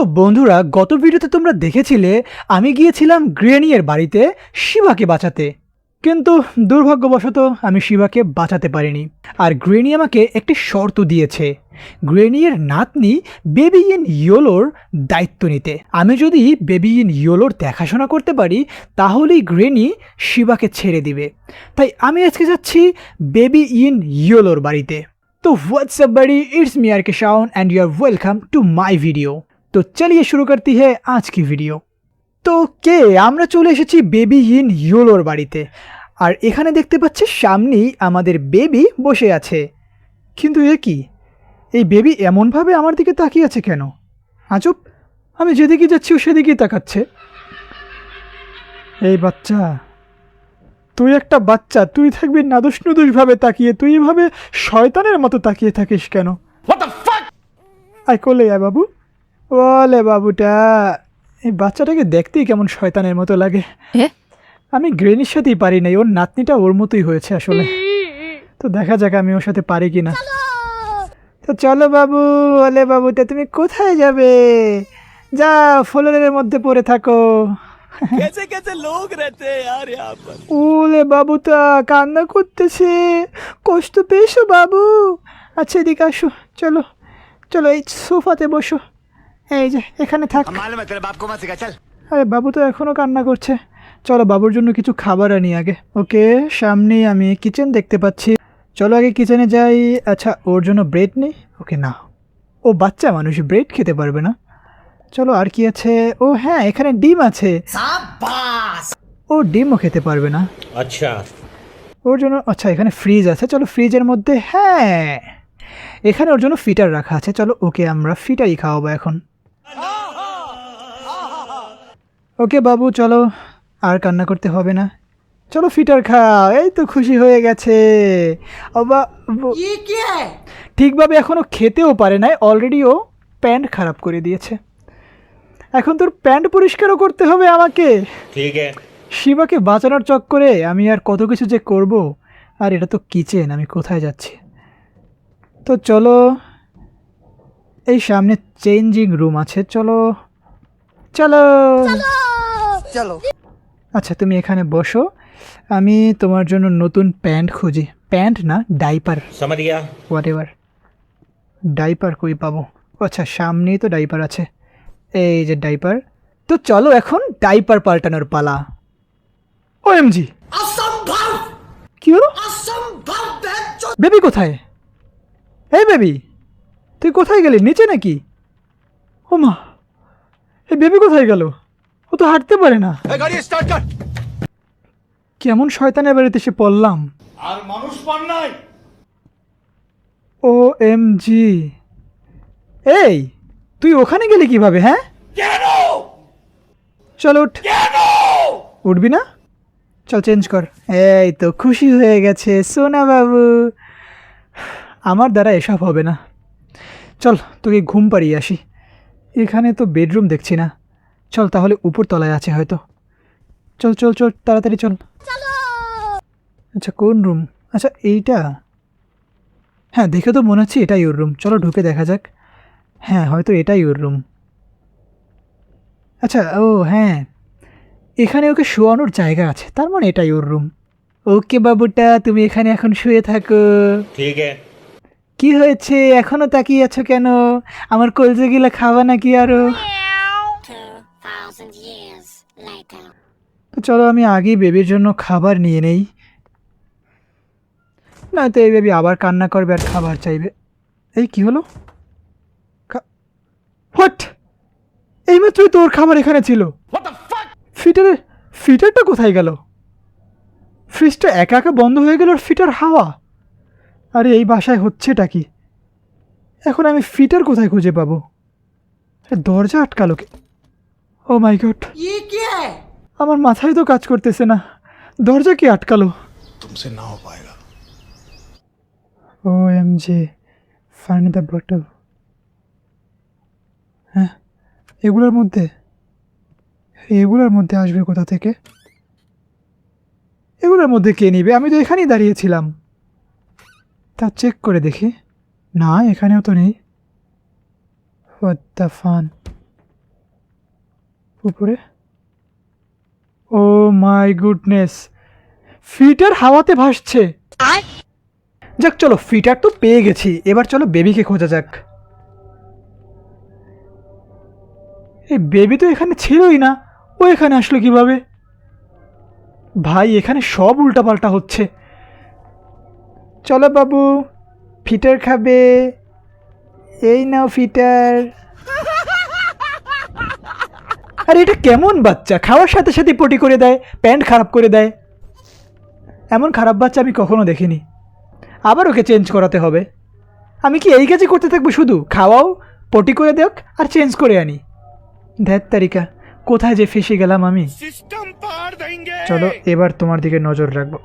তো বন্ধুরা, গত ভিডিওতে তোমরা দেখেছিলে আমি গিয়েছিলাম গ্রেনিয়ের বাড়িতে শিবাকে বাঁচাতে, কিন্তু দুর্ভাগ্যবশত আমি শিবাকে বাঁচাতে পারিনি। আর গ্রেনি আমাকে একটি শর্ত দিয়েছে, গ্রেনিয়ের নাতনি বেবি ইন ইয়োলোর দায়িত্ব নিতে। আমি যদি বেবি ইন ইয়োলোর দেখাশোনা করতে পারি তাহলেই গ্রেনি শিবাকে ছেড়ে দিবে। তাই আমি আজকে যাচ্ছি বেবি ইন ইয়োলোর বাড়িতে। তো what's up buddy, it's me R K Shaun and you are welcome to my video. तो चलिए शुरू करती है आज की ভিডিও। তো আমরা চলে এসেছি বেবি ইন ইয়োলোর বাড়িতে, আর এখানে দেখতে পাচ্ছি সামনেই আমাদের বেবি বসে আছে। কিন্তু এ কি, এই বেবি এমনভাবে আমার দিকে তাকিয়ে আছে কেন? আজব, আমি যেদিকে যাচ্ছি ও সেদিকেই তাকাচ্ছে। এই বাচ্চা, তুই একটা বাচ্চা, তুই থাকবি নাদুস নুদুসভাবে তাকিয়ে, তুই এভাবে শয়তানের মতো তাকিয়ে থাকিস কেন? আয় কোলে আয় বাবু, ওলে বাবুটা। এই বাচ্চাটাকে দেখতেই কেমন শয়তানের মতো লাগে। আমি গ্রেনির সাথেই পারি নাই, ওর নাতনিটা ওর মতোই হয়েছে আসলে। তো দেখা যাক আমি ওর সাথে পারি কিনা। তো চলো বাবু, ওলে বাবুটা, তুমি কোথায় যাবে? যা ফ্লোরের মধ্যে পড়ে থাকো। कैसे कैसे लोग रहते हैं यार यहाँ पर। ওলে বাবুটা কান্না করতেছে, কষ্ট পেয়েছো বাবু? আচ্ছা এদিকে আসো, চলো চলো এই সোফাতে বসো, এই যে এখানে থাক। मालूम है तेरे बाप को मत सिखा चल। আরে বাবু তো এখনও কান্না করছে, চলো বাবুর জন্য কিছু খাবার আনি আগে। ওকে, সামনেই আমি কিচেন দেখতে পাচ্ছি, চলো আগে কিচেনে যাই। আচ্ছা ওর জন্য ব্রেড নেই? ওকে না, ও বাচ্চা মানুষ, ব্রেড খেতে পারবে না। চলো আর কি আছে? ও হ্যাঁ, এখানে ডিম আছে। ও ডিমও খেতে পারবে না। अच्छा ওর জন্য আচ্ছা এখানে ফ্রিজ আছে, চলো ফ্রিজের মধ্যে, হ্যাঁ এখানে ওর জন্য ফিটার রাখা আছে, চলো ওকে আমরা ফিটারই খাওয়াবো এখন। ওকে বাবু চলো, আর কান্না করতে হবে না, চলো ফিটার খাও। এই তো খুশি হয়ে গেছে। ঠিকভাবে এখনো খেতেও পারে নাই, অলরেডি ও প্যান্ট খারাপ করে দিয়েছে। এখন তোর প্যান্ট পরিষ্কারও করতে হবে আমাকে। ठीक है। শিবাকে বাঁচানোর চক্করে আমি আর কত কিছু যে করব। আর এটা তো কিচেন, আমি কোথায় যাচ্ছি? তো চলো, এই সামনে চেঞ্জিং রুম আছে, চলো চলো चलो আচ্ছা তুমি এখানে বসো, আমি তোমার জন্য নতুন প্যান্ট খুঁজি। প্যান্ট না, ডাইপার, समझ गया। What ever. ডাইপার কই পাবো? আচ্ছা সামনেই তো ডাইপার আছে, এই যে ডাইপার। তো চলো এখন ডাইপার পাল্টানোর পালা। ওএমজি, असंभव কি হলো? असंभव বেবি কোথায়? এই বেবি, তুই কোথায় গেলি? নিচে নাকি? ও মা, এই বেবি কোথায় গেল? ও তো হাঁটতে পারে না। गाड़ी स्टार्ट कर। কেমন শয়তানের বাড়িতে এসে পড়লাম। আর মানুষ পান নাই। ও এম জি, এই তুই ওখানে গেলি কিভাবে? হ্যাঁ কেন? চল উঠ। কেন? উঠবি না? চল চেঞ্জ কর। এই তো খুশি হয়ে গেছে সোনা বাবু, আমার দ্বারা এসব হবে না। চল তোকে ঘুম পাড়িয়ে আসি। এখানে তো বেডরুম দেখছি না, চল তাহলে উপর তলায় আছে হয়তো। চল চল চল তাড়াতাড়ি চল। আচ্ছা কোন রুম? আচ্ছা এইটা, হ্যাঁ দেখে তো মনে হচ্ছে এটাই ওর রুম, চলো ঢুকে দেখা যাক। হ্যাঁ হয়তো এটাই ওর রুম। আচ্ছা ও হ্যাঁ, এখানে ওকে শোয়ানোর জায়গা আছে, তার মানে এটাই ওর রুম। ওকে বাবুটা, তুমি এখানে এখন শুয়ে থাকো। ठीक है। কি হয়েছে, এখনো তাকিয়ে আছো কেন? আমার কলজে গিলা খাওয়া নাকি আরো? 2,000 years later. তো চলো আমি আগেই বেবির জন্য খাবার নিয়ে নেই, না তো এই বেবি আবার কান্না করবে আর খাবার চাইবে। এই কি হলো? হোয়াট, এইমাত্রই তোর খাবার এখানে ছিল। What the fuck? ফিটারটা কোথায় গেল? ফ্রিজটা একা একা বন্ধ হয়ে গেল, আর ফিটার হাওয়া। আরে এই বাসায় হচ্ছেটা কি? এখন আমি ফিটার কোথায় খুঁজে পাবো? দরজা আটকালো কে? ও মাই গড, আমার মাথায় তো কাজ করতেছে না, দরজা কি আটকালো? तुमसे ना हो पाएगा। O M G, find the bottle. হ্যাঁ এগুলোর মধ্যে আসবে কোথা থেকে? এগুলোর মধ্যে কে নিবে? আমি তো এখানেই দাঁড়িয়েছিলাম। তা চেক করে দেখি, না এখানেও তো নেই। What the fun. উপরে। ও মাই গুডনেস, ফিটার হাওয়াতে ভাসছে। যাক চলো, ফিটার তো পেয়ে গেছি, এবার চলো বেবিকে খোঁজা যাক। এই বেবি তো এখানে ছিলই না, ও এখানে আসলো কিভাবে? ভাই এখানে সব উল্টাপাল্টা হচ্ছে। চলো বাবু, ফিটার খাবে, এই নাও ফিটার। আরে এটা কেমন বাচ্চা, খাওয়ার সাথে সাথে পটি করে দেয়, প্যান্ট খারাপ করে দেয়। এমন খারাপ বাচ্চা আমি কখনো দেখিনি। আবার ওকে চেঞ্জ করাতে হবে। আমি কি এই কাজই করতে থাকবো, শুধু খাওয়াও, পটি করে দেখ আর চেঞ্জ করে আনি? ধ্যাত তারিকা, কোথায় যে ফেসে গেলাম আমি। सिस्टम पार देंगे। চলো এবার তোমার দিকে নজর রাখবো।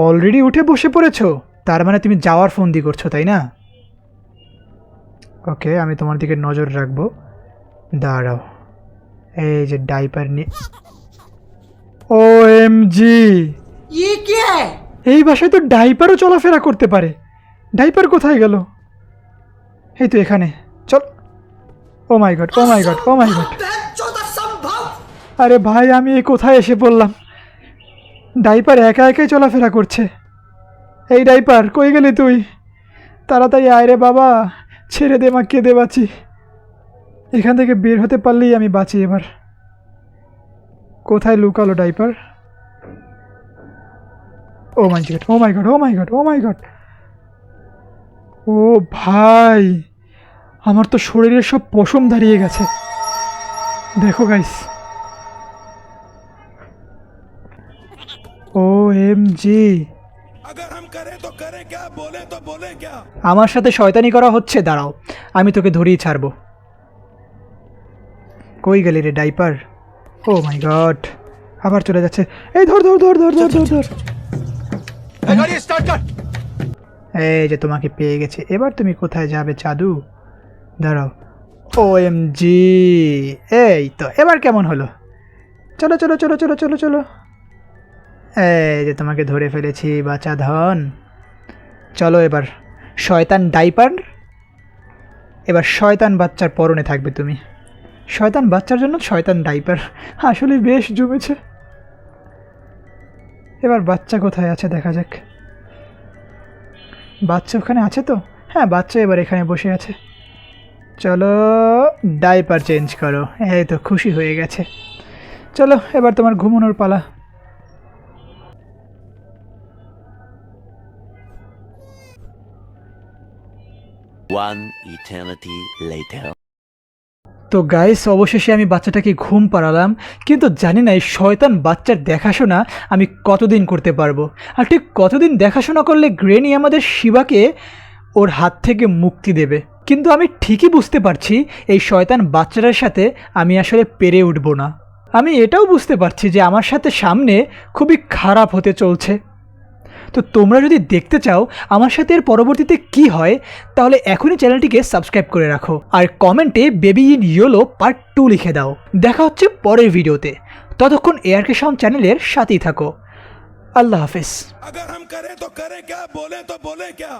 অলরেডি উঠে বসে পড়েছো, তার মানে তুমি যাওয়ার ফোন দিয়ে করছো, তাই না? ওকে, আমি তোমার দিকে নজর রাখবো। দাঁড়াও, এই যে ডাইপার নিয়ে। OMG, ये क्या है? এই বাসায় তো ডাইপারও চলাফেরা করতে পারে। ডাইপার কোথায় গেল? এই তো এখানে। চল। ও মাই গড, ও মাই গড, ও মাই গড। असंभव। আরে ভাই, আমি এই কোথায় এসে পড়লাম? ডাইপার একা একাই চলাফেরা করছে। এই ডাইপার, কই গেলি তুই? তাড়াতাড়ি আয় রে বাবা, ছেড়ে দে মা, কেঁদে বাঁচি। এখান থেকে বের হতে পারলেই আমি বাঁচি এবার। কোথায় লুকালো ডাইপার? ও মাই গড, ও মাই গড, ও মাই গড, ও মাই গড। ও ভাই, আমার তো শরীরের সব পশম দাঁড়িয়ে গেছে। দেখো গাইস, OMG, अगर हम करें तो करें क्या, बोले तो बोले क्या। আমার সাথে শয়তানি করা হচ্ছে। দাঁড়াও, আমি তোকে ধরিয়ে ছাড়বো। কই গেলি রে ডাইপার? ও মাই গড, আবার চলে যাচ্ছে। এই ধর ধর ধর ধর ধর ধর ধর। गाड़ी स्टार्ट कर। এই যে তোমাকে পেয়ে গেছে, এবার তুমি কোথায় যাবে চাদু? দাঁড়াও। OMG, এই তো, এবার কেমন হলো? চলো চলো চলো চলো চলো চলো। এই যে তোমাকে ধরে ফেলেছি বাচ্চা ধন। চলো এবার শয়তান ডাইপার, এবার শয়তান বাচ্চার পরনে থাকবে তুমি। শয়তান বাচ্চার জন্য শয়তান ডাইপার, আসলে বেশ জমেছে। এবার বাচ্চা কোথায় আছে দেখা যাক। বাচ্চা ওখানে আছে তো? হ্যাঁ, বাচ্চা এবার এখানে বসে আছে। চলো ডাইপার চেঞ্জ করো। এই তো খুশি হয়ে গেছে। চলো এবার তোমার ঘুমানোর পালা। One eternity later. তো গাইস, অবশেষে আমি বাচ্চাটাকে ঘুম পাড়ালাম, কিন্তু জানি না এই শয়তান বাচ্চার দেখাশোনা আমি কতদিন করতে পারবো, আর ঠিক কতদিন দেখাশোনা করলে গ্রেনি আমাদের শিবাকে ওর হাত থেকে মুক্তি দেবে। কিন্তু আমি ঠিকই বুঝতে পারছি এই শয়তান বাচ্চাটার সাথে আমি আসলে পেরে উঠবো না। আমি এটাও বুঝতে পারছি যে আমার সাথে সামনে খুবই খারাপ হতে চলছে। তো তোমরা যদি দেখতে চাও আমার সাথে এর পরবর্তীতে কি হয়, তাহলে এখনই চ্যানেলটিকে সাবস্ক্রাইব করে রাখো আর কমেন্টে বেবি ইন ইয়েলো পার্ট 2 লিখে দাও। দেখা হচ্ছে পরের ভিডিওতে, ততক্ষণ ARK সাউন্ড চ্যানেলের সাথেই থাকো। আল্লাহ হাফেজ। अगर हम करें तो करें क्या, बोले तो बोले क्या।